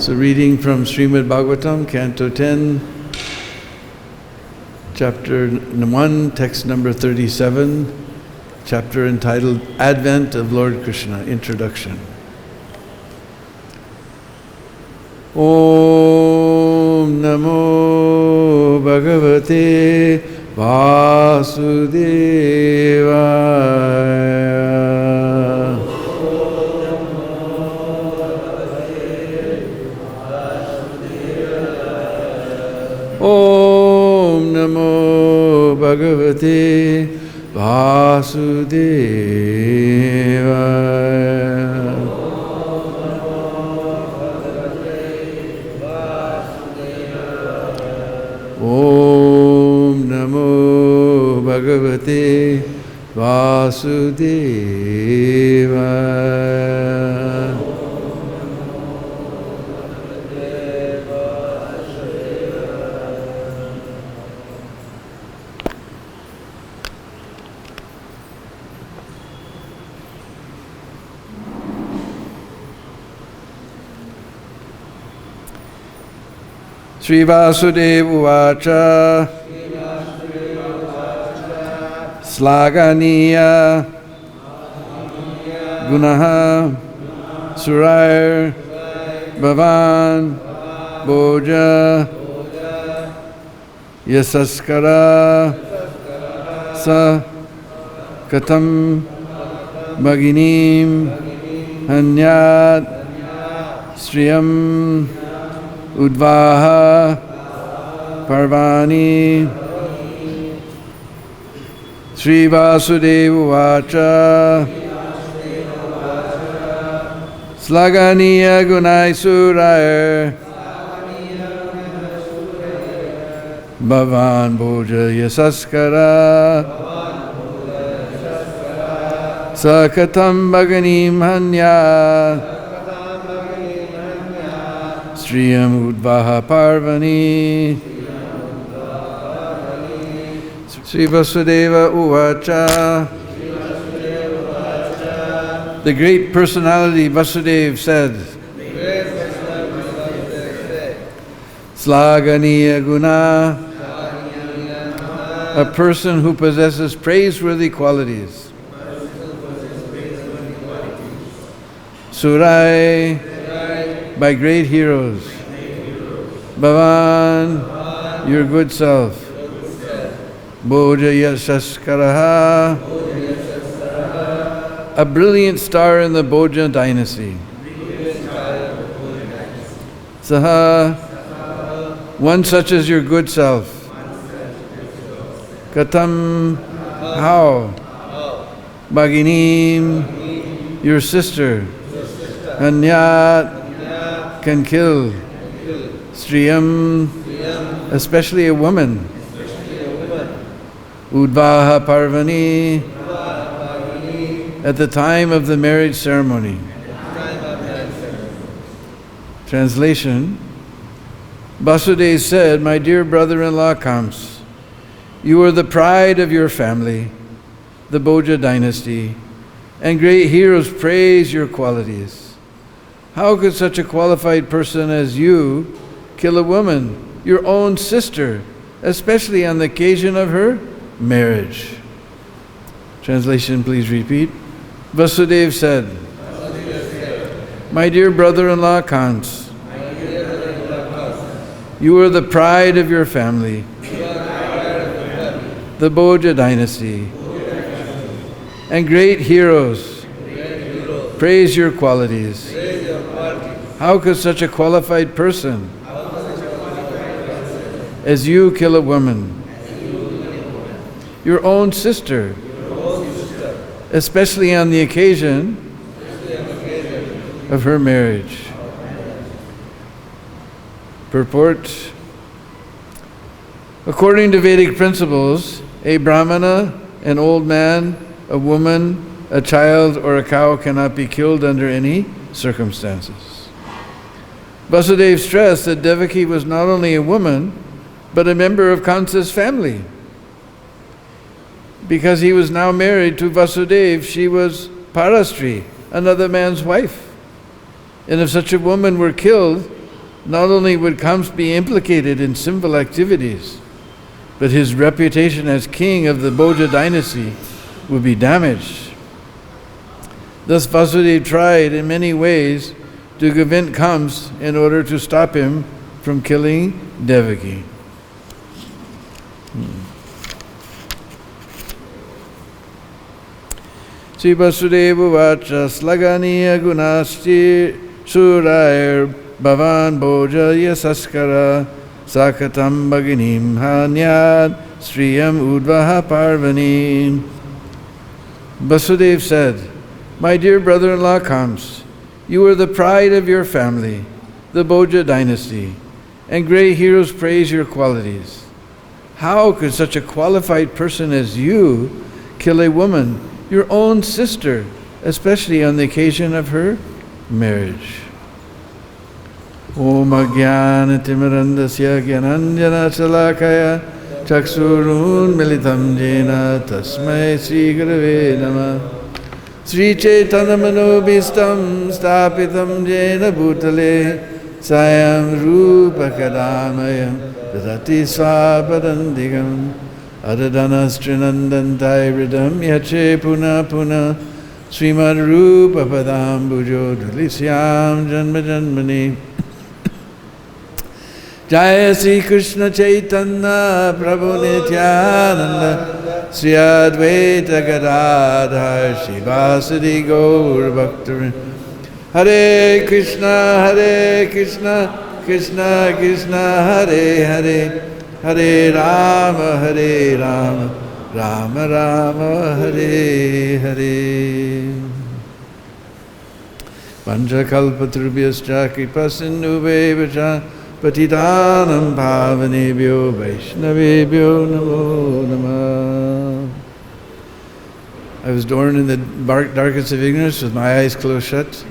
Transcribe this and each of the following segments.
So reading from Srimad Bhagavatam, Canto 10, Chapter 1, text number 37, chapter entitled Advent of Lord Krishna, Introduction. Om Namo Bhagavate Vasudevaya. Om Namo Bhagavate Vasudevaya. Om Namo Bhagavate Vasudevaya. Sri Vasudeva Uvacha Slaganiya Gunaha Surair Bhavan Bhoja Yasaskara Sa Katam Bhaginim Hanyat Sriyam Udvaha Parvani. Sri Vasudeva Uvacha Slaganiya Gunaisuraya Bhavan Bhoja Yasaskara Sakatam Bhaganim Hanya Sriyam Udvaha Parvani. Sri Vasudeva Uvacha. The great personality Vasudeva said, Slaganiya Guna, a person who possesses praiseworthy qualities. Surai, by great heroes. Bhavan, your good self. Bhoja Yasaskaraha, a brilliant star in the Bhoja dynasty. Saha, one such as your good self. Katam, how? Bhaginim, your sister. Hanyat, can kill. Sriyam, especially a woman. Udvaha Parvani, at the time of the marriage ceremony. Translation: Vasudeva said, my dear brother-in-law Kams, you are the pride of your family, the Bhoja dynasty, and great heroes praise your qualities. How could such a qualified person as you kill a woman, your own sister, especially on the occasion of her marriage? Translation, please repeat. Vasudeva said, my dear brother-in-law Kans, you are the pride of your family, the Bhoja dynasty, and great heroes praise your qualities. How could such a qualified person as you kill a woman, your own sister, especially on the occasion of her marriage? Purport: according to Vedic principles, a Brahmana, an old man, a woman, a child, or a cow cannot be killed under any circumstances. Vasudeva stressed that Devaki was not only a woman, but a member of Kansa's family. Because he was now married to Vasudeva, she was Parastri, another man's wife. And if such a woman were killed, not only would Kams be implicated in sinful activities, but his reputation as king of the Bhoja dynasty would be damaged. Thus Vasudeva tried in many ways to convince Kams in order to stop him from killing Devaki. Sri Vasudeva Vacha Slaganiya Gunasti Surair Bhavan Bhoja Yasaskara Sakatam Bhaginim Hanyad Sriyam Udvaha Parvanim. Vasudeva said, "My dear brother-in-law Kams, you are the pride of your family, the Bhoja dynasty, and great heroes praise your qualities. How could such a qualified person as you kill a woman, your own sister, especially on the occasion of her marriage?" Om Ajnana Timirandasya Gyananjana Salakaya Chaksurun Militam Jena Tasmai Sri Gurave Namah Sri Chaitanya Manobhistam Stapitam Jena Bhutale Sayam Rupa Kadamayam Dadati Swapadandigam Adadanas Trinandantai Ridam Yache Puna Puna Srimad Rupa Padam Bhujo Dulisyam Janma Janmani Jaya Sri Krishna Chaitanya Prabhu Nityananda Sri Advaita Gadadhar Shivasadi Gaur Bhaktarin Hare Krishna Krishna Krishna Hare Hare Hare Rama Rama Rama Hare Hare. Panchakalpatrubhyascha kripasindhubheva Patitanam Pavanebhyo Vaishnavebhyo Namo Namah. I was born in the darkest of ignorance with my eyes closed shut,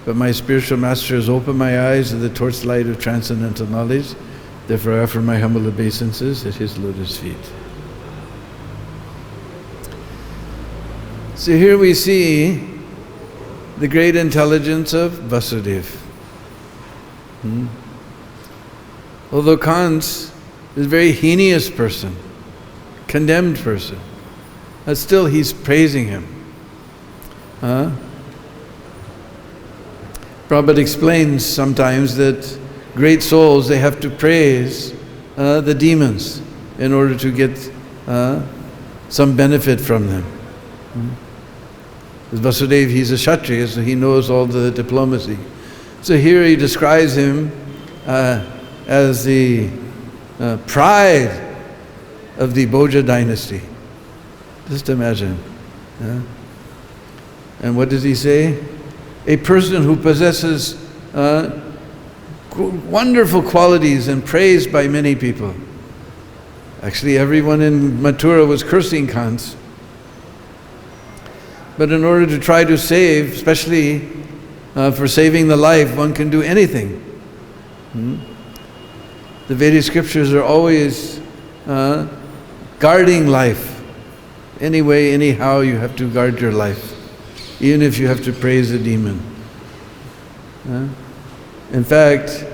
but my spiritual master has opened my eyes to the torchlight of transcendental knowledge. Therefore I offer my humble obeisances at his lotus feet. So here we see the great intelligence of Vasudeva. Although Kans is a very heinous person, condemned person, but still he's praising him. Prabhupada explains sometimes that great souls, they have to praise the demons in order to get some benefit from them. Vasudeva, he's a Kshatriya, so he knows all the diplomacy. So here he describes him as the pride of the Bhoja dynasty. Just imagine. And what does he say? A person who possesses wonderful qualities and praised by many people. Actually, everyone in Mathura was cursing Kans. But in order to try to save, especially for saving the life, one can do anything. The Vedic scriptures are always guarding life. Anyway, anyhow, you have to guard your life, even if you have to praise a demon. In fact,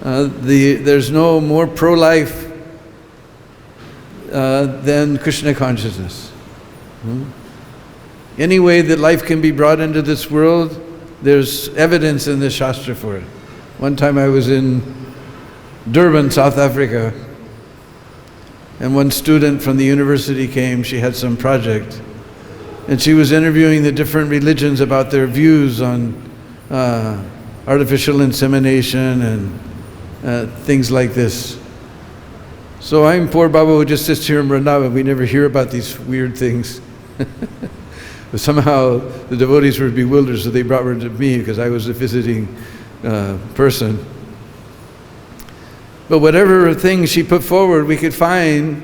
there's no more pro-life than Krishna consciousness. Any way that life can be brought into this world, there's evidence in the Shastra for it. One time I was in Durban, South Africa, and one student from the university came. She had some project, and she was interviewing the different religions about their views on artificial insemination and things like this. So I'm poor Baba who just sits here in Vrindavan. We never hear about these weird things. But somehow the devotees were bewildered, so they brought her to me because I was a visiting person. But whatever thing she put forward, we could find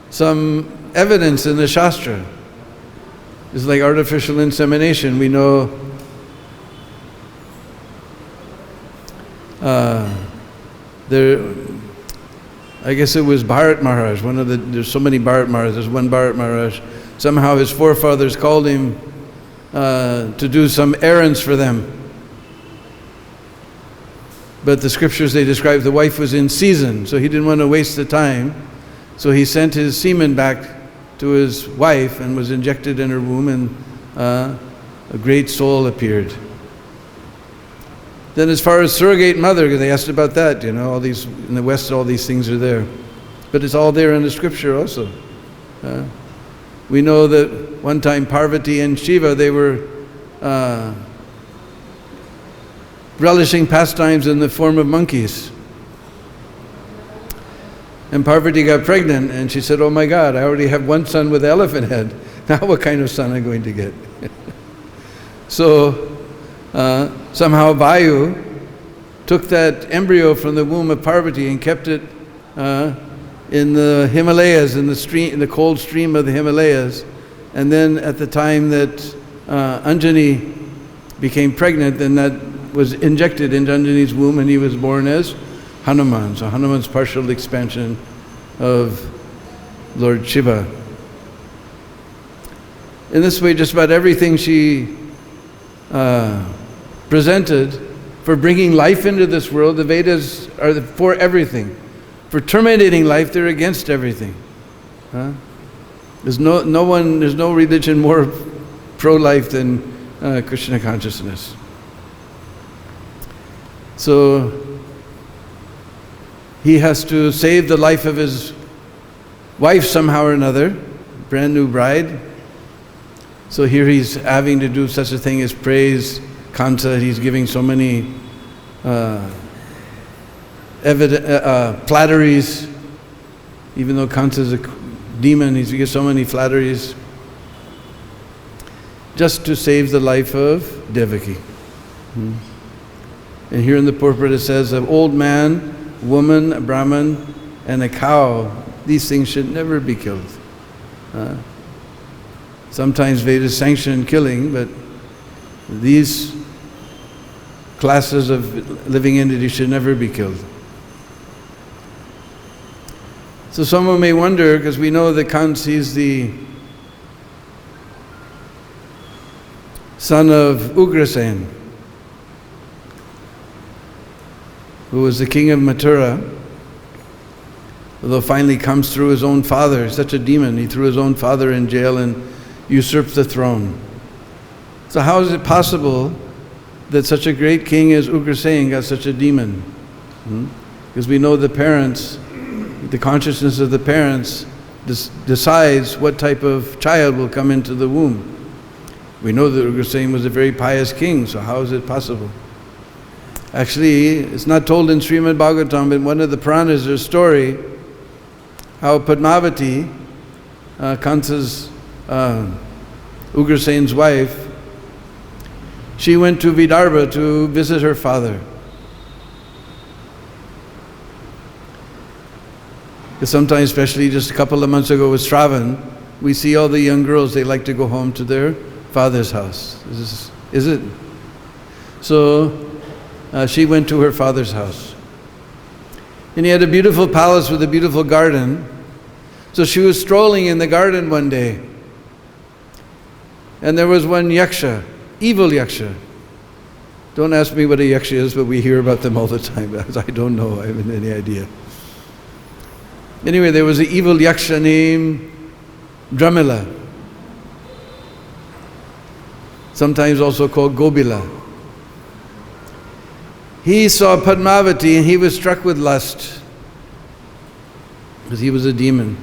some evidence in the Shastra. It's like artificial insemination. We know I guess it was Bharat Maharaj, there's so many Bharat Maharaj, there's one Bharat Maharaj. Somehow his forefathers called him to do some errands for them. But the scriptures, they describe the wife was in season, so he didn't want to waste the time. So he sent his semen back to his wife and was injected in her womb, and a great soul appeared. Then as far as surrogate mother, because they asked about that, all these, in the West, all these things are there. But it's all there in the scripture also. We know that one time Parvati and Shiva, they were relishing pastimes in the form of monkeys. And Parvati got pregnant and she said, "Oh my God, I already have one son with an elephant head. Now what kind of son am I going to get?" So somehow Vayu took that embryo from the womb of Parvati and kept it in the Himalayas, in the cold stream of the Himalayas. And then at the time that Anjani became pregnant, then that was injected into Anjani's womb, and he was born as Hanuman. So Hanuman's partial expansion of Lord Shiva. In this way, just about everything she presented for bringing life into this world, the Vedas are for everything. For terminating life, they're against everything. There's no religion more pro-life than Krishna consciousness. So he has to save the life of his wife somehow or another, brand new bride. So here he's having to do such a thing as praise Kansa, that he's giving so many flatteries. Even though Kansa is a demon, he's given so many flatteries just to save the life of Devaki. And here in the purport it says, an old man, woman, a Brahman, and a cow, these things should never be killed. Sometimes Vedas sanction killing, but these classes of living entities should never be killed. So someone may wonder, because we know that Kans is the son of Ugrasen, who was the king of Mathura, although finally comes through his own father. Such a demon, he threw his own father in jail and usurped the throne. So how is it possible that such a great king as Ugrasen got such a demon? Because we know the parents, the consciousness of the parents decides what type of child will come into the womb. We know that Ugrasen was a very pious king, so how is it possible? Actually, it's not told in Srimad Bhagavatam, but in one of the Puranas there's a story how Padmavati, Kansa's, Ugrasen's wife, she went to Vidarbha to visit her father. Because sometimes, especially just a couple of months ago with Shravan, we see all the young girls, they like to go home to their father's house. Is it? So she went to her father's house. And he had a beautiful palace with a beautiful garden. So she was strolling in the garden one day. And there was one yaksha, evil yaksha. Don't ask me what a yaksha is, but we hear about them all the time. I don't know, I haven't any idea. Anyway, there was an evil yaksha named Dramila, sometimes also called Gobila. He saw Padmavati and he was struck with lust, because he was a demon.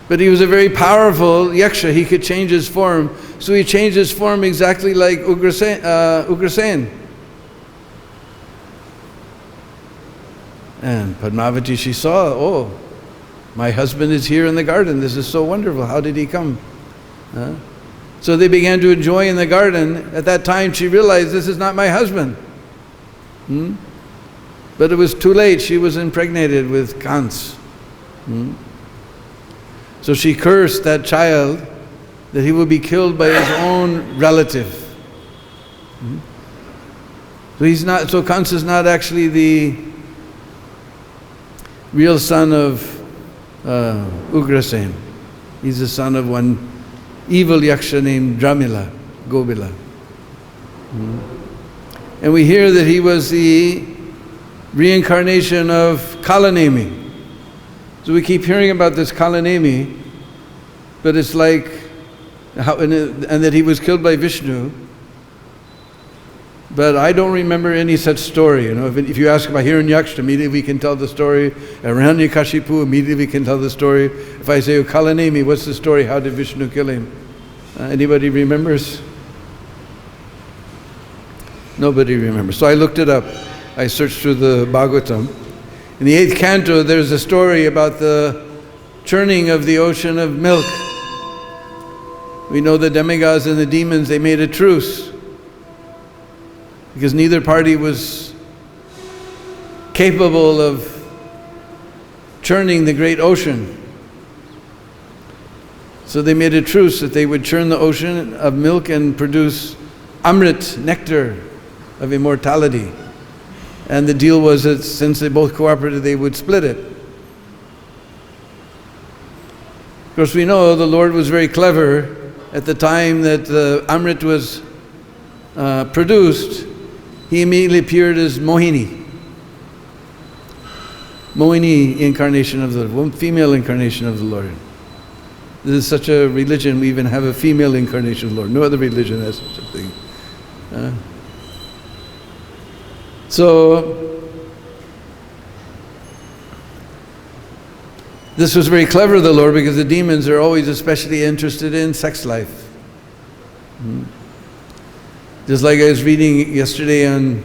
But he was a very powerful yaksha, he could change his form. So he changed his form exactly like Ugrasen. And Padmavati, she saw, oh, my husband is here in the garden, this is so wonderful, how did he come? So they began to enjoy in the garden. At that time she realized, this is not my husband. But it was too late, she was impregnated with Kans. So she cursed that child that he would be killed by his own relative. So Kans is not actually the real son of Ugrasen. He's the son of one evil yaksha named Dramila, Gobila. And we hear that he was the reincarnation of Kalanemi. So we keep hearing about this Kalanemi, but it's like, and that he was killed by Vishnu. But I don't remember any such story. If you ask about Hiranyaksha, immediately we can tell the story. Hiranyakashipu, immediately we can tell the story. If I say, Kalanemi, what's the story? How did Vishnu kill him? Anybody remembers? Nobody remembers. So I looked it up. I searched through the Bhagavatam. In the 8th canto, there's a story about the churning of the ocean of milk. We know the demigods and the demons, they made a truce, because neither party was capable of churning the great ocean. So they made a truce that they would churn the ocean of milk and produce Amrit, nectar of immortality. And the deal was that since they both cooperated, they would split it. Of course, we know the Lord was very clever. At the time that the Amrit was produced, he immediately appeared as Mohini. Mohini incarnation of the Lord, female incarnation of the Lord. This is such a religion, we even have a female incarnation of the Lord. No other religion has such a thing. So, this was very clever of the Lord, because the demons are always especially interested in sex life. Just like I was reading yesterday on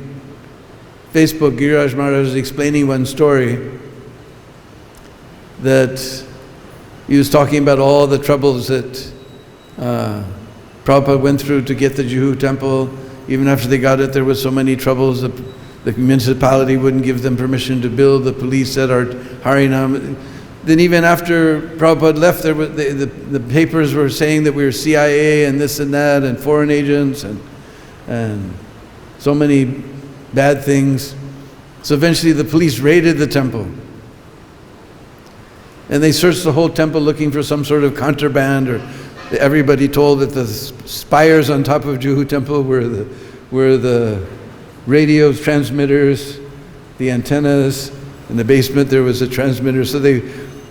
Facebook, Giriraj Maharaj was explaining one story that he was talking about all the troubles that Prabhupada went through to get the Juhu temple. Even after they got it, there was so many troubles. The municipality wouldn't give them permission to build. The police said, "Our Harinam." Then even after Prabhupada left, there was, the papers were saying that we were CIA and this and that and foreign agents and so many bad things. So eventually the police raided the temple. And they searched the whole temple looking for some sort of contraband, or everybody told that the spires on top of Juhu temple were the radio transmitters, the antennas. In the basement there was a transmitter. So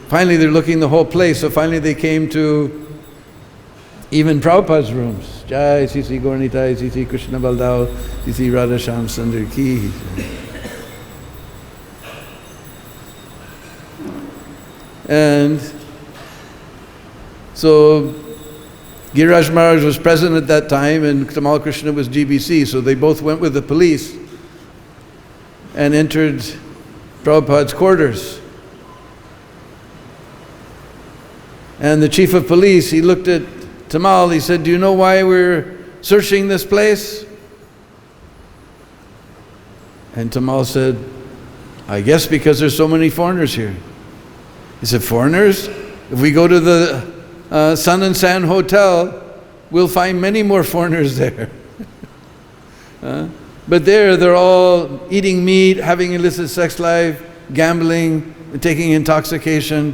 finally they're looking the whole place. So finally they came to even Prabhupada's rooms. Jai Sisi Gaurnitai, Sisi Krishna Baldao, Sisi Radha Shyam Sundar Ki. And so Giriraj Maharaj was present at that time, and Tamal Krishna was GBC, so they both went with the police and entered Prabhupada's quarters. And the chief of police, he looked at Tamal, he said, "Do you know why we're searching this place?" And Tamal said, "I guess because there's so many foreigners here." He said, "Foreigners? If we go to the Sun and Sand Hotel, we'll find many more foreigners there." But they're all eating meat, having illicit sex life, gambling, and taking intoxication.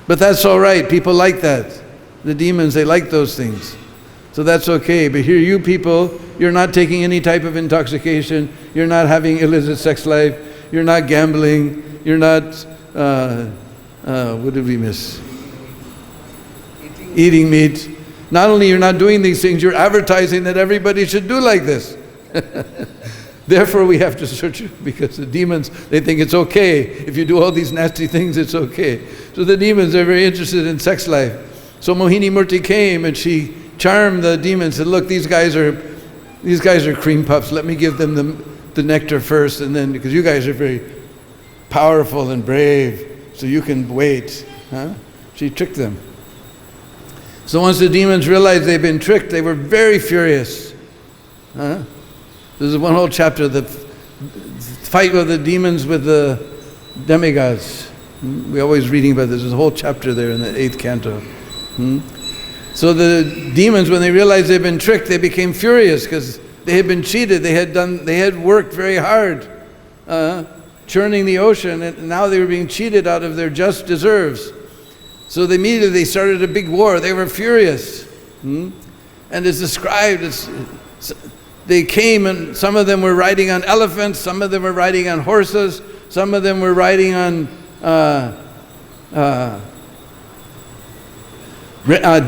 But that's all right, people like that. The demons, they like those things. So that's okay. But here you people, you're not taking any type of intoxication, you're not having illicit sex life, you're not gambling, you're not, what did we miss? Eating meat. Not only you're not doing these things, you're advertising that everybody should do like this. Therefore we have to search you, because the demons, they think it's okay. If you do all these nasty things, it's okay. So the demons are very interested in sex life. So Mohini Murti came and she charmed the demons and said, "Look, these guys are cream puffs. Let me give them the nectar first, and then, because you guys are very powerful and brave, so you can wait." She tricked them. So once the demons realized they'd been tricked, they were very furious. There's one whole chapter, the fight of the demons with the demigods. We're always reading about this. There's a whole chapter there in the 8th canto. So the demons, when they realized they'd been tricked, they became furious because they had been cheated. They had worked very hard, churning the ocean, and now they were being cheated out of their just deserves. So immediately they started a big war. They were furious. And it's described, they came, and some of them were riding on elephants, some of them were riding on horses, some of them were riding on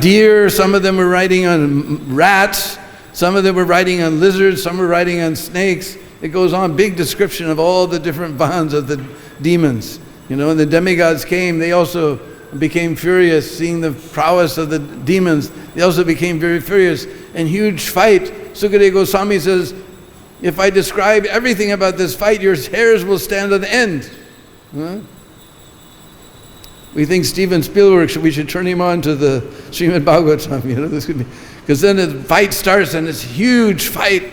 deer, some of them were riding on rats, some of them were riding on lizards, some were riding on snakes. It goes on, big description of all the different bands of the demons. You know, when the demigods came, they also became furious, seeing the prowess of the demons. They also became very furious, and huge fight. Sukadeva Goswami says, if I describe everything about this fight, your hairs will stand on end. Huh? We think Steven Spielberg, we should turn him on to the Srimad Bhagavatam, you know, this could be, because then the fight starts, and it's a huge fight.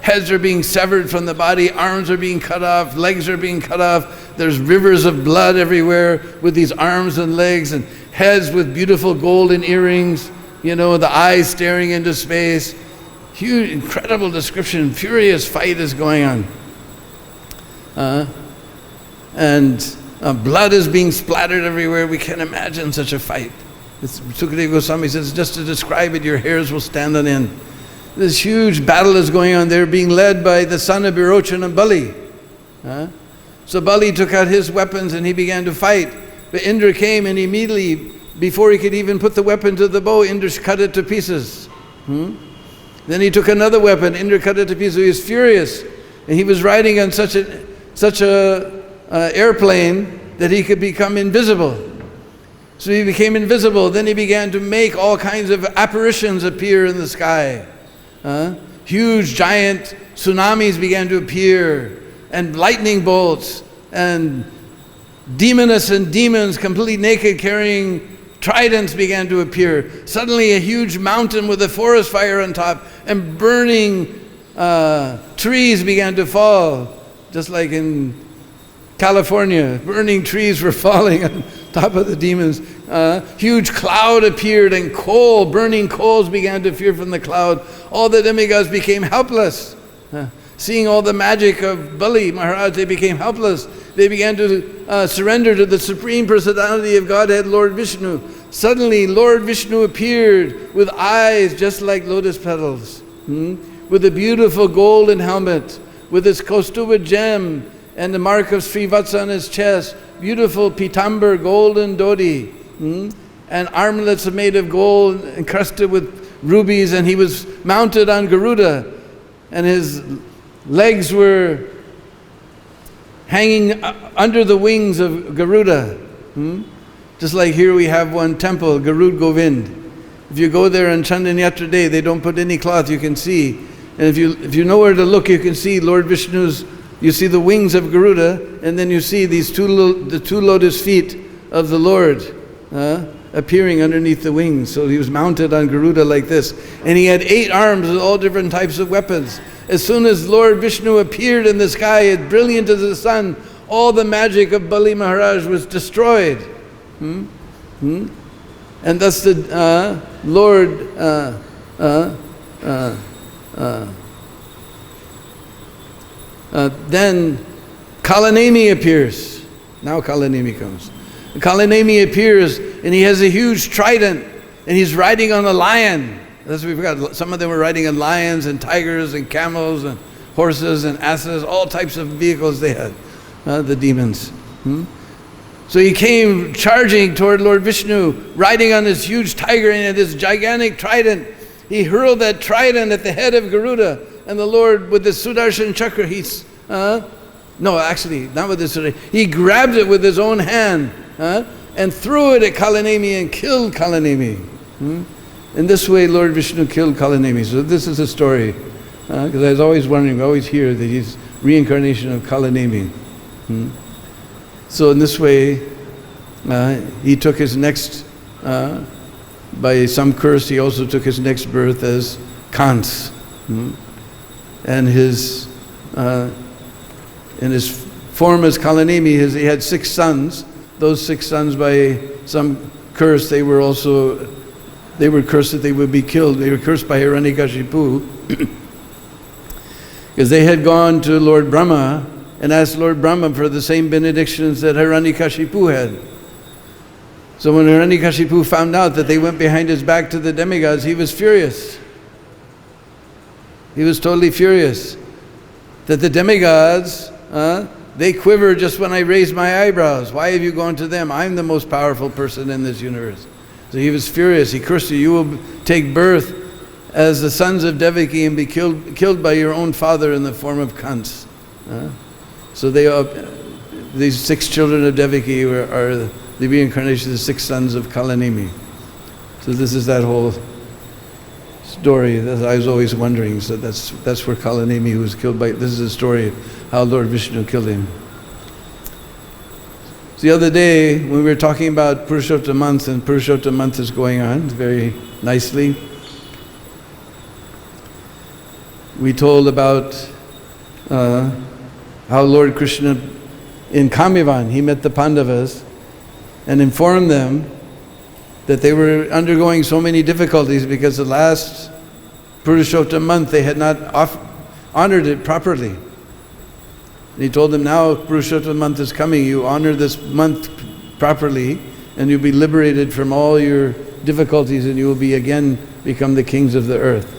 Heads are being severed from the body, arms are being cut off, legs are being cut off. There's rivers of blood everywhere with these arms and legs, and heads with beautiful golden earrings, you know, the eyes staring into space. Huge, incredible description. Furious fight is going on. Blood is being splattered everywhere. We can't imagine such a fight. Sukadeva Goswami says, just to describe it, your hairs will stand on end. This huge battle is going on there, being led by the son of Birochan and Bali. So Bali took out his weapons and he began to fight. But Indra came, and immediately, before he could even put the weapon to the bow, Indra cut it to pieces. Then he took another weapon, Indra cut it to pieces. He was furious. And he was riding on such a airplane that he could become invisible. So he became invisible. Then he began to make all kinds of apparitions appear in the sky. Huge, giant tsunamis began to appear, and lightning bolts, and demoness and demons completely naked carrying tridents began to appear. Suddenly a huge mountain with a forest fire on top, and burning trees began to fall, just like in California. Burning trees were falling on top of the demons. Huge cloud appeared, and burning coals began to appear from the cloud. All the demigods became helpless. Seeing all the magic of Bali Maharaj, they became helpless. They began to surrender to the Supreme Personality of Godhead, Lord Vishnu. Suddenly, Lord Vishnu appeared with eyes just like lotus petals, with a beautiful golden helmet, with his Kaustuba gem and the mark of Srivatsa on his chest, beautiful pitambar, golden dhoti, and armlets made of gold encrusted with rubies, and he was mounted on Garuda, and his legs were hanging under the wings of Garuda. Just like here we have one temple, Garud Govind. If you go there on Chandan Yatra day, they don't put any cloth, you can see. And if you know where to look, you can see Lord Vishnu's, you see the wings of Garuda, and then you see these the two lotus feet of the Lord appearing underneath the wings. So he was mounted on Garuda like this. And he had 8 arms with all different types of weapons. As soon as Lord Vishnu appeared in the sky, as brilliant as the sun, all the magic of Bali Maharaj was destroyed. And thus the Lord then Kalanemi appears. Now Kalanemi comes. Kalanemi appears, and he has a huge trident, and he's riding on a lion. That's what we forgot. Some of them were riding on lions and tigers and camels and horses and asses, all types of vehicles they had, the demons. So he came charging toward Lord Vishnu, riding on this huge tiger and this gigantic trident. He hurled that trident at the head of Garuda, and the Lord, with the Sudarshan Chakra, no, actually, not with the Sudarshan, he grabbed it with his own hand, and threw it at Kalanemi and killed Kalanemi. In this way, Lord Vishnu killed Kalanemi. So this is the story. Because I was always wondering, we always hear that he's reincarnation of Kalanemi. So in this way, he took his next, by some curse, he also took his next birth as Kans. And his, in his form as Kalanemi, he had 6 sons. Those 6 sons, by some curse, they were cursed that they would be killed. They were cursed by Hiranyakashipu because they had gone to Lord Brahma and asked Lord Brahma for the same benedictions that Hiranyakashipu had. So when Hiranyakashipu found out that they went behind his back to the demigods, he was furious. He was totally furious that the demigods, they quiver just when I raise my eyebrows. Why have you gone to them? I'm the most powerful person in this universe. So he was furious. He cursed you. You will take birth as the sons of Devaki and be killed by your own father in the form of cunts. So these 6 children of Devaki are the reincarnation of the 6 sons of Kalanemi. So this is that whole story that I was always wondering. So that's where Kalanemi was killed by. This is the story of how Lord Vishnu killed him. So the other day when we were talking about Purushottam month, and Purushottam month is going on very nicely, we told about how Lord Krishna in Kamivan, he met the Pandavas and informed them that they were undergoing so many difficulties because the last Purushottam month they had not honored it properly. And he told them, now Purushottam month is coming, you honor this month properly and you'll be liberated from all your difficulties and you will again become the kings of the earth.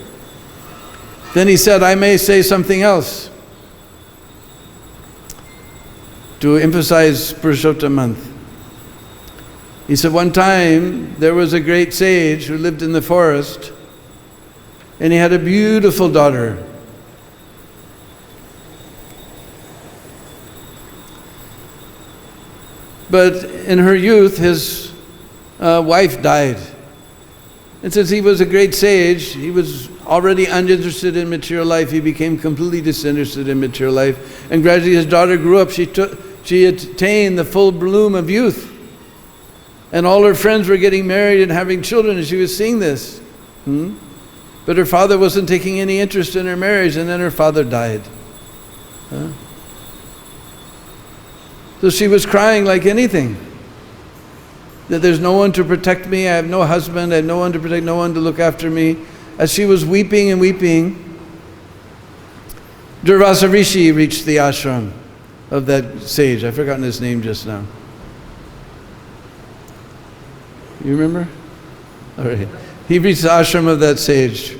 Then he said, I may say something else to emphasize Purushottam month. He said, one time there was a great sage who lived in the forest and he had a beautiful daughter. But in her youth his wife died. And since he was a great sage, he was already uninterested in material life. He became completely disinterested in material life. And gradually his daughter grew up. She attained the full bloom of youth. And all her friends were getting married and having children, and she was seeing this. But her father wasn't taking any interest in her marriage, and then her father died. So she was crying like anything. That there's no one to protect me, I have no husband, I have no one to protect, no one to look after me. As she was weeping and weeping, Durvasa Rishi reached the ashram of that sage. I've forgotten his name just now. You remember? All right. He reached the ashram of that sage.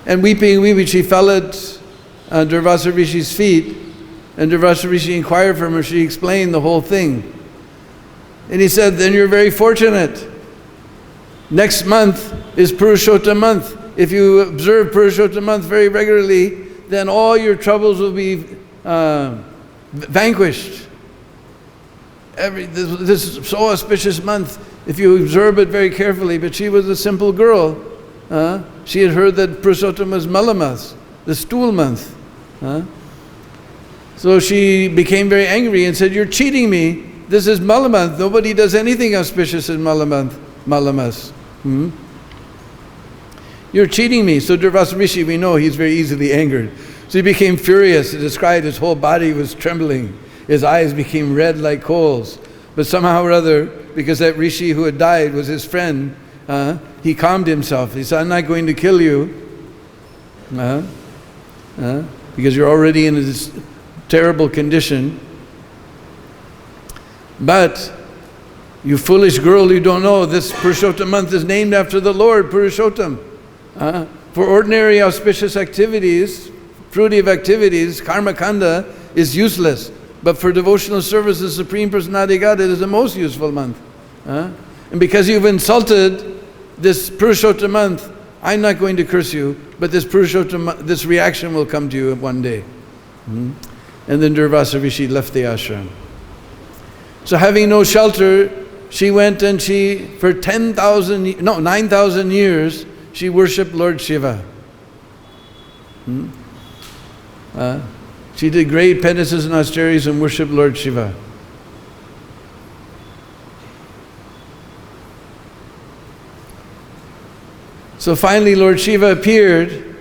And weeping, she fell at Durvasa Rishi's feet, and Durvasa Rishi inquired from her. She explained the whole thing. And he said, then you're very fortunate. Next month is Purushottam month. If you observe Purushottam month very regularly, then all your troubles will be vanquished. This is so auspicious month, if you observe it very carefully. But she was a simple girl. She had heard that Purushottam was Malamath, the stool month. So she became very angry and said, you're cheating me. This is Malamath. Nobody does anything auspicious in Malamath. You're cheating me. So Durvasa Rishi, we know he's very easily angered. So he became furious. He described his whole body was trembling. His eyes became red like coals. But somehow or other, because that Rishi who had died was his friend, he calmed himself. He said, I'm not going to kill you. Because you're already in this terrible condition. But, you foolish girl, you don't know, this Purushottam month is named after the Lord, Purushottam. For ordinary auspicious activities, fruitive activities, karma kanda is useless. But for devotional service, the Supreme Personality of Godhead is the most useful month. And because you've insulted this Purushottam month, I'm not going to curse you, but this reaction will come to you one day. And then Durvasa Rishi left the ashram. So having no shelter, she went and for 9,000 years, she worshipped Lord Shiva. She did great penances and austerities and worshipped Lord Shiva. So finally Lord Shiva appeared,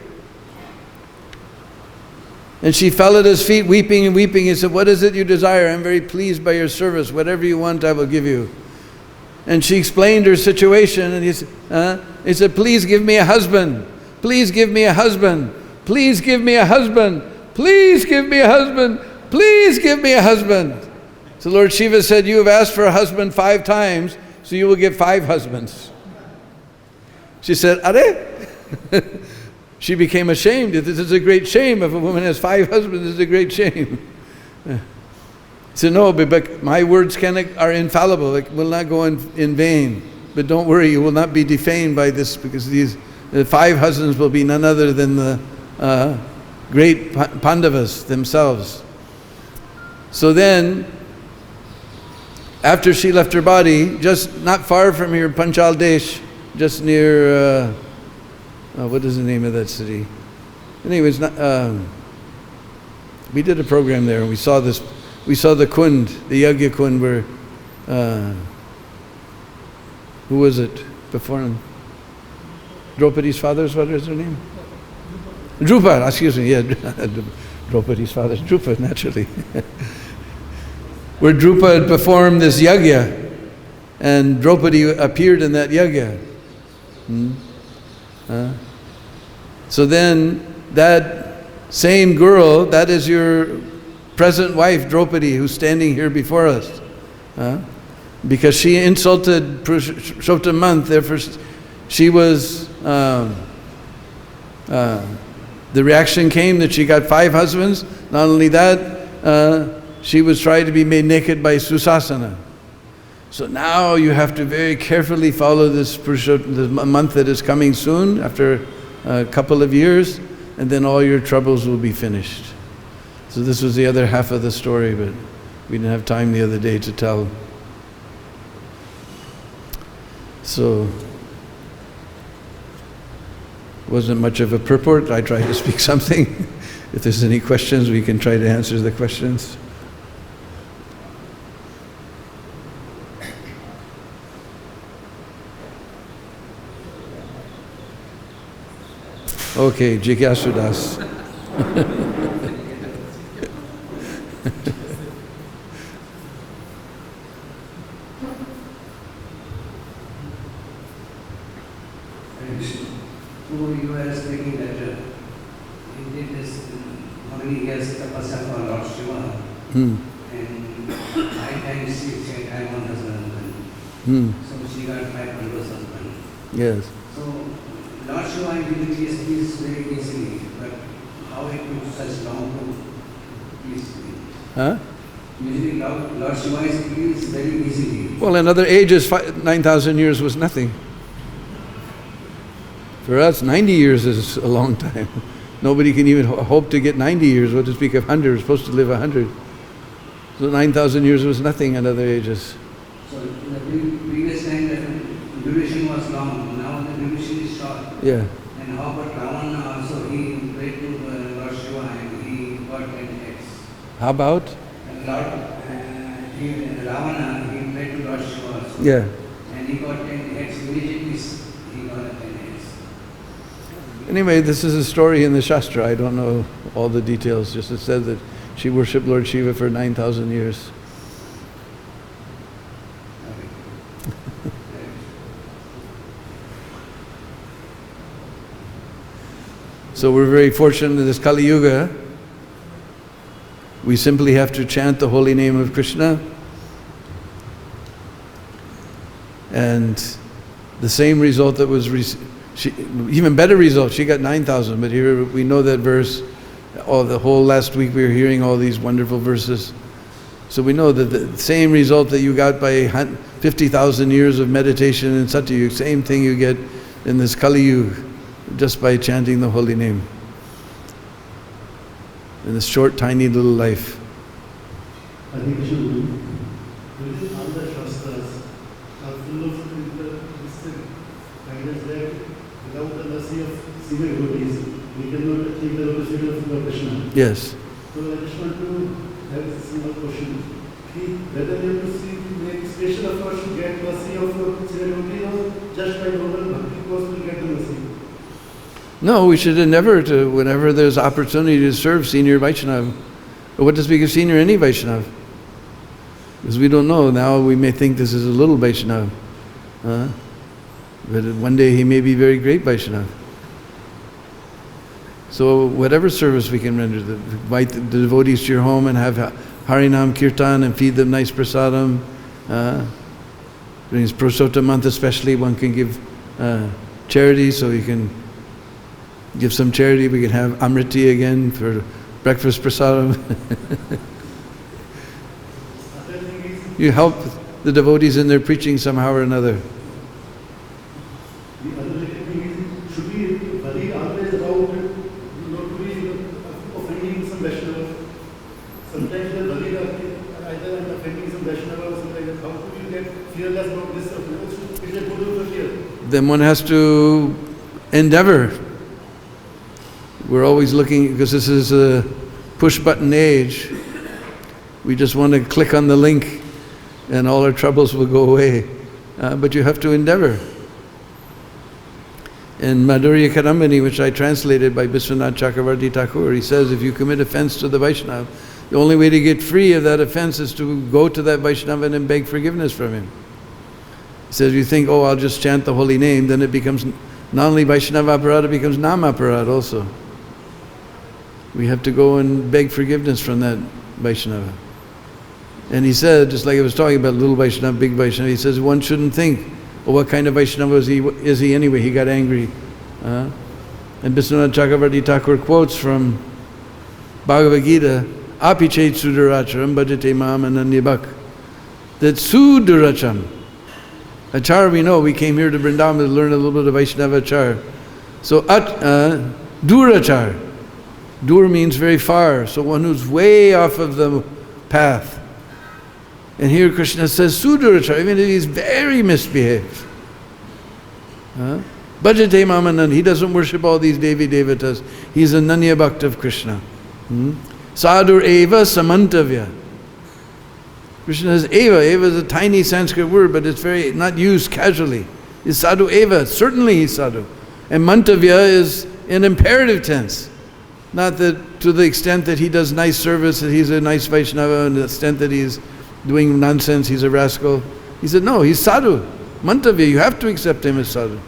and she fell at his feet weeping and weeping. He said, what is it you desire? I'm very pleased by your service. Whatever you want, I will give you. And she explained her situation, and he said, please give me a husband. Please give me a husband. Please give me a husband. Please give me a husband. Please give me a husband. So Lord Shiva said, you have asked for a husband 5 times, so you will get 5 husbands. She said, Are? she became ashamed. This is a great shame. If a woman has 5 husbands, it's a great shame. So no, but my words are infallible. It will not go in vain. But don't worry, you will not be defamed by this, because the 5 husbands will be none other than the great Pandavas themselves. So then, after she left her body, just not far from here, Panchal Desh, just near, what is the name of that city? Anyways, we did a program there, and we saw this. We saw the Kund, the Yagya Kund, where, who was it before him? Draupadi's father's, what is her name? Drupa, excuse me, yeah, Draupadi's father's Drupa, naturally. Where Drupa had performed this yagya, and Draupadi appeared in that yagya. So then, that same girl, that is your present wife, Draupadi, who's standing here before us. Because she insulted Purushottam month, therefore she was, the reaction came that she got 5 husbands. Not only that, she was tried to be made naked by Susasana. So now you have to very carefully follow this month that is coming soon, after a couple of years, and then all your troubles will be finished. So this was the other half of the story, but we didn't have time the other day to tell. So, wasn't much of a purport. I tried to speak something. If there's any questions, we can try to answer the questions. Okay, Jigyasudas. You were speaking that he did this how many years tapasya for Lord Shiva, and 5 times she said, I want husband. So she got 5 husband. Yes. So Lord Shiva usually please very easily, but how it took such long to please me? Huh? Usually Lord Shiva is pleased very easily. Well, in other ages, 9,000 years was nothing. For us, 90 years is a long time. Nobody can even hope to get 90 years, what to speak of 100. We're supposed to live 100. So 9,000 years was nothing in other ages. So in the previous time, the duration was long. Now the duration is short. Yeah. And how about Ravana also? He prayed to Lord Shiva and he got 10 heads. How about? Ravana, he prayed to Lord Shiva also. Yeah. And he got 10 heads. Immediately he got 10 heads. Anyway, this is a story in the Shastra. I don't know all the details. Just it said that she worshipped Lord Shiva for 9,000 years. So we're very fortunate in this Kali Yuga. We simply have to chant the holy name of Krishna, and the same result that was even better result. She got 9,000, but here we know that verse. The whole last week we were hearing all these wonderful verses. So we know that the same result that you got by 50,000 years of meditation in Satyayug, same thing you get in this Kali Yuga, just by chanting the holy name. In this short, tiny little life. I think within all the Shastras are full of guidance that without the mercy of senior devotees, we cannot achieve the lotus feet of Lord Krishna. Yes. So I just want to have a simple question. Whether we have to make special efforts to get mercy of senior devotees, or just by normal bhakti course we get the mercy? No, we should endeavor to, whenever there's opportunity to serve senior Vaishnava. But what to speak of senior any Vaishnava? Because we don't know. Now we may think this is a little Vaishnava. But one day he may be very great Vaishnava. So whatever service we can render, invite the devotees to your home and have Harinam Kirtan and feed them nice prasadam. During this Purushottam month especially, one can give charity, so you can give some charity, we can have Amriti again for breakfast prasadam. You help the devotees in their preaching somehow or another. The other thing is, should we worry always about not to be offending some Vaishnava? Sometimes they worry either I'm offending some Vaishnava or something like that. How could you get fearless about this? It is a good fear. Then one has to endeavor. We're always looking, because this is a push-button age. We just want to click on the link and all our troubles will go away. But you have to endeavor. In Madhurya Kadambini, which I translated by Biswanath Chakravarti Thakur, he says if you commit offense to the Vaishnava, the only way to get free of that offense is to go to that Vaishnava and beg forgiveness from him. He says, you think, oh, I'll just chant the holy name, then it becomes not only Vaishnava aparad, it becomes Nama aparad also. We have to go and beg forgiveness from that Vaishnava. And he said, just like I was talking about little Vaishnava, big Vaishnava, he says one shouldn't think, oh, what kind of Vaishnava is he anyway? He got angry. And Biswanath Chakravarti Thakur quotes from Bhagavad-Gita, Api chet sudaracharam bhajate mam ananyabhak. That suduracham, achar we know, we came here to Vrindavan to learn a little bit of Vaishnava achar. So durachar, dur means very far, so one who's way off of the path. And here Krishna says sudurachar, even if he's very misbehaved. Bhajate mam anand, he doesn't worship all these Devi Devatas, he's a Nanya Bhakt of Krishna. Sadhur eva samantavya. Krishna says eva. Eva is a tiny Sanskrit word, but it's very not used casually. Is sadhu eva. Certainly he's sadhu. And mantavya is in imperative tense. Not that to the extent that he does nice service, that he's a nice Vaishnava, and the extent that he's doing nonsense, he's a rascal. He said, no, he's sadhu. Mantavya, you have to accept him as sadhu.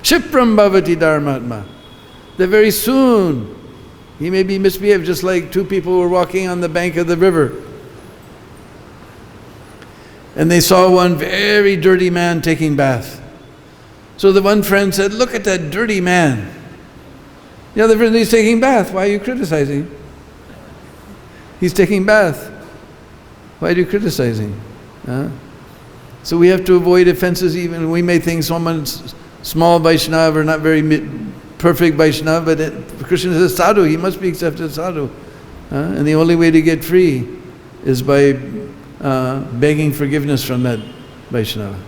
Shipram bhavati dharmatma. That very soon, he may be misbehaved, just like two people were walking on the bank of the river. And they saw one very dirty man taking bath. So the one friend said, look at that dirty man. The other friend, he's taking bath. Why are you criticizing? He's taking bath. Why are you criticizing? So we have to avoid offenses even. We may think someone's small Vaishnava or not very perfect Vaishnava, but Krishna says sadhu, he must be accepted as sadhu. And the only way to get free is by begging forgiveness from that Vaishnava.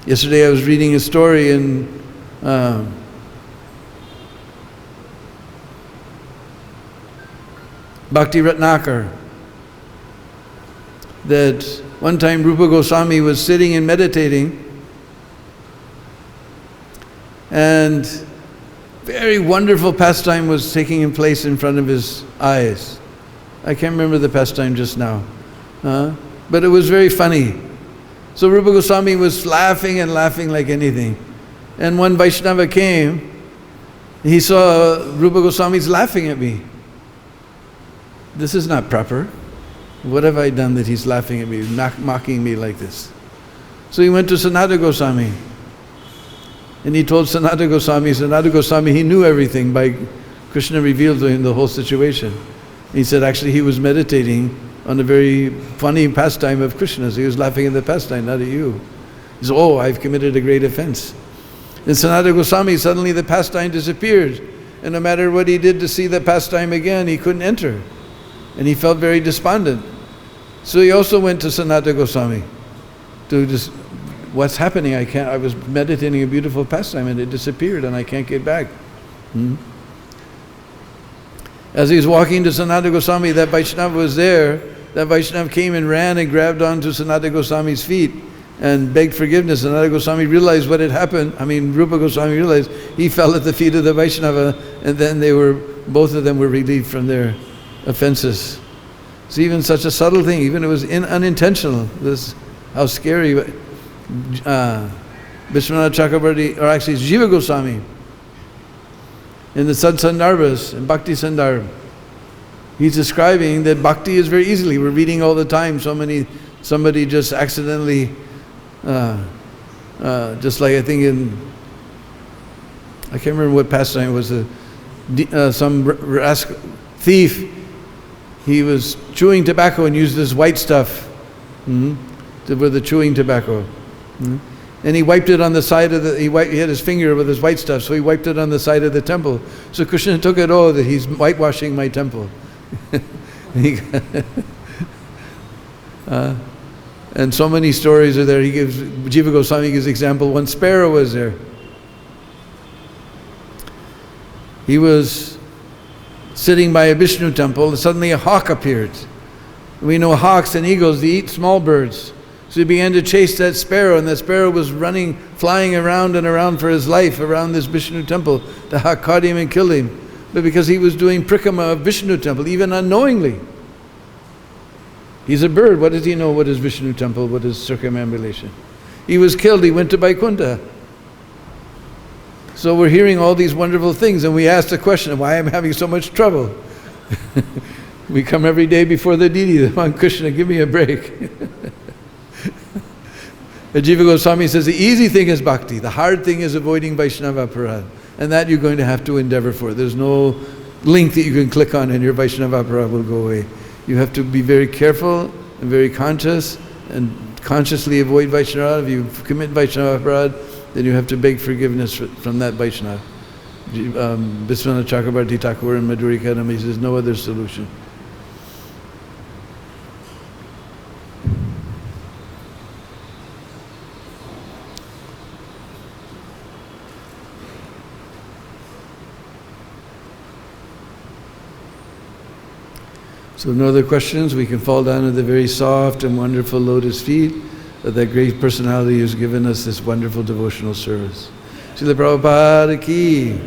Yesterday I was reading a story in Bhakti Ratnakar, that one time Rupa Goswami was sitting and meditating, and very wonderful pastime was taking place in front of his eyes. I can't remember the pastime just now, but it was very funny. So Rupa Goswami was laughing and laughing like anything. And one Vaishnava came, he saw Rupa Goswami's laughing at me. This is not proper. What have I done that he's laughing at me, mocking me like this? So he went to Sanatana Goswami. And he told Sanatana Goswami, he knew everything by Krishna revealed to him the whole situation. And he said actually he was meditating on a very funny pastime of Krishna's. He was laughing at the pastime, not at you. He said, oh, I've committed a great offense. In Sanatana Goswami, suddenly the pastime disappeared. And no matter what he did to see the pastime again, he couldn't enter. And he felt very despondent. So he also went to Sanatana Goswami to just, what's happening? I was meditating a beautiful pastime and it disappeared and I can't get back. As he was walking to Sanatana Goswami, that Vaishnava was there. That Vaishnava came and ran and grabbed onto Sanatana Goswami's feet and begged forgiveness. Sanatana Goswami realized what had happened. Rupa Goswami realized he fell at the feet of the Vaishnava, and then both of them were relieved from their offenses. So even such a subtle thing, even it was unintentional, this how scary. Vishwanath Chakravarti, or actually Jiva Goswami, in the Sadsandarbhas, in Bhakti Sandarbha, he's describing that bhakti is very easily. We're reading all the time, somebody just accidentally, just like I think in I can't remember what pastime it was. Some thief, he was chewing tobacco and used this white stuff with the chewing tobacco. And he wiped it on the side of he had his finger with his white stuff, so he wiped it on the side of the temple. So Krishna took it, that he's whitewashing my temple. And so many stories are there. Jiva Goswami gives example. One sparrow was there. He was sitting by a Vishnu temple, and suddenly a hawk appeared. We know hawks and eagles, they eat small birds. So he began to chase that sparrow, and that sparrow was running, flying around and around for his life around this Vishnu temple. The hawk caught him and killed him. But because he was doing prikrama of Vishnu temple, even unknowingly. He's a bird, what does he know what is Vishnu temple, what is circumambulation? He was killed, he went to Vaikuntha. So we're hearing all these wonderful things, and we ask the question, why am I having so much trouble? We come every day before the deity, come on Krishna, give me a break. Jiva Goswami says the easy thing is bhakti, the hard thing is avoiding Vaishnava aparad. And that you're going to have to endeavor for. There's no link that you can click on and your Vaishnava aparad will go away. You have to be very careful and very conscious and consciously avoid Vaishnava. If you commit Vaishnava aparad, then you have to beg forgiveness from that Vaishnava. Biswanath Chakrabarti Thakur and Madhuri Kadam, he says no other solution. So no other questions, we can fall down to the very soft and wonderful lotus feet of that great personality who's given us this wonderful devotional service. Srila Prabhupada ki.